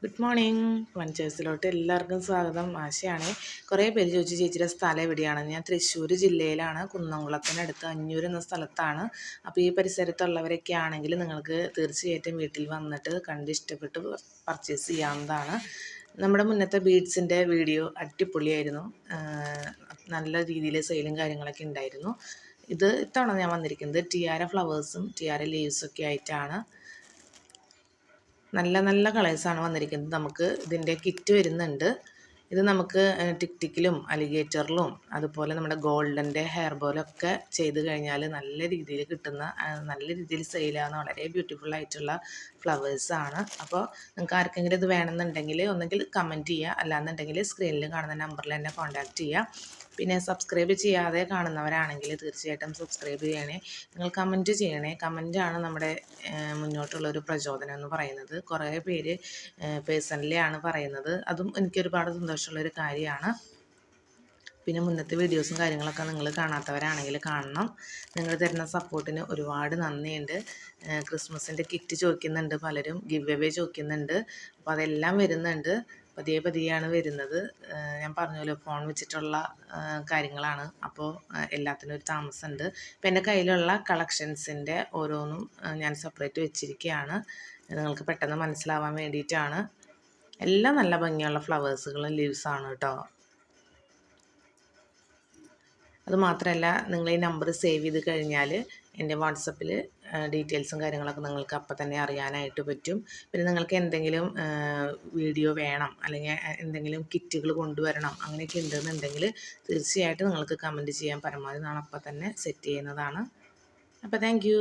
Good morning. വഞ്ചേഴ്സിലോട്ട് എല്ലാവർക്കും സ്വാഗതം. ആശയാണ്. കുറേ പേര് ചോദിച്ചു ചേച്ചിയുടെ സ്ഥലം എവിടെയാണ്. ഞാൻ തൃശ്ശൂർ ജില്ലയിലാണ്, കുന്നംകുളത്തിനടുത്ത് അഞ്ഞൂർ എന്ന സ്ഥലത്താണ്. അപ്പോൾ ഈ പരിസരത്തുള്ളവരൊക്കെ ആണെങ്കിൽ നിങ്ങൾക്ക് തീർച്ചയായിട്ടും വീട്ടിൽ വന്നിട്ട് കണ്ട് ഇഷ്ടപ്പെട്ട് പർച്ചേസ് ചെയ്യാവുന്നതാണ്. നമ്മുടെ മുന്നത്തെ ബീഡ്സിൻ്റെ വീഡിയോ അടിപൊളിയായിരുന്നു. നല്ല രീതിയിൽ സെയിലും കാര്യങ്ങളൊക്കെ ഉണ്ടായിരുന്നു. ഇത്തവണ ഞാൻ വന്നിരിക്കുന്നത് ടിയാര ഫ്ലവേഴ്സും ടിയാര ലീവ്സും ഒക്കെ ആയിട്ടാണ്. നല്ല നല്ല കളേഴ്സാണ് വന്നിരിക്കുന്നത്. നമുക്ക് ഇതിൻ്റെ കിറ്റ് വരുന്നുണ്ട്. ഇത് നമുക്ക് ടിക്റ്റിക്കിലും അലിഗേറ്ററിലും അതുപോലെ നമ്മുടെ ഗോൾഡൻ്റെ ഹെയർ ബോലൊക്കെ ചെയ്ത് കഴിഞ്ഞാൽ നല്ല രീതിയിൽ കിട്ടുന്ന, നല്ല രീതിയിൽ സെയിലാകുന്ന വളരെ ബ്യൂട്ടിഫുൾ ആയിട്ടുള്ള ഫ്ലവേഴ്സാണ്. അപ്പോൾ നിങ്ങൾക്ക് ആർക്കെങ്കിലും ഇത് വേണമെന്നുണ്ടെങ്കിൽ ഒന്നെങ്കിൽ കമൻറ്റ് ചെയ്യുക, അല്ലാന്നുണ്ടെങ്കിൽ സ്ക്രീനിൽ കാണുന്ന നമ്പറിൽ എന്നെ കോൺടാക്റ്റ് ചെയ്യുക. പിന്നെ സബ്സ്ക്രൈബ് ചെയ്യാതെ കാണുന്നവരാണെങ്കിൽ തീർച്ചയായിട്ടും സബ്സ്ക്രൈബ് ചെയ്യണേ. നിങ്ങൾ കമൻറ്റ് ചെയ്യണേ. കമൻറ്റാണ് നമ്മുടെ മുന്നോട്ടുള്ളൊരു പ്രചോദനം എന്ന് പറയുന്നത്. കുറേ പേര് പേഴ്സണലി ആണ് പറയുന്നത്. അതും എനിക്കൊരുപാട് സന്തോഷമുള്ളൊരു കാര്യമാണ്. പിന്നെ മുന്നത്തെ വീഡിയോസും കാര്യങ്ങളൊക്കെ നിങ്ങൾ കാണാത്തവരാണെങ്കിൽ കാണണം. നിങ്ങൾ തരുന്ന സപ്പോർട്ടിന് ഒരുപാട് നന്ദിയുണ്ട്. ക്രിസ്മസിൻ്റെ കിറ്റ് ചോദിക്കുന്നുണ്ട് പലരും, ഗിവ് അവേ ചോദിക്കുന്നുണ്ട്. അപ്പോൾ അതെല്ലാം വരുന്നുണ്ട്. പതിയെയാണ് വരുന്നത്. ഞാൻ പറഞ്ഞല്ലോ, ഫോൺ വെച്ചിട്ടുള്ള കാര്യങ്ങളാണ്. അപ്പോൾ എല്ലാത്തിനും ഒരു താമസമുണ്ട്. ഇപ്പം എൻ്റെ കയ്യിലുള്ള കളക്ഷൻസിൻ്റെ ഓരോന്നും ഞാൻ സെപ്പറേറ്റ് വെച്ചിരിക്കുകയാണ്. നിങ്ങൾക്ക് പെട്ടെന്ന് മനസ്സിലാവാൻ വേണ്ടിയിട്ടാണ്. എല്ലാം നല്ല ഭംഗിയുള്ള ഫ്ലവേഴ്സുകളും ലീവ്സാണ് കേട്ടോ. അതുമാത്രമല്ല, നിങ്ങൾ ഈ നമ്പർ സേവ് ചെയ്ത് കഴിഞ്ഞാൽ എൻ്റെ വാട്സപ്പിൽ ഡീറ്റെയിൽസും കാര്യങ്ങളൊക്കെ നിങ്ങൾക്ക് അപ്പം തന്നെ അറിയാനായിട്ട് പറ്റും. പിന്നെ നിങ്ങൾക്ക് എന്തെങ്കിലും വീഡിയോ വേണം, അല്ലെങ്കിൽ എന്തെങ്കിലും കിറ്റുകൾ കൊണ്ടുവരണം, അങ്ങനെയൊക്കെ ഉണ്ടെന്നുണ്ടെങ്കിൽ തീർച്ചയായിട്ടും നിങ്ങൾക്ക് കമൻറ്റ് ചെയ്യാൻ പരമാവധി നാളെ അപ്പം തന്നെ സെറ്റ് ചെയ്യുന്നതാണ്. അപ്പോൾ താങ്ക്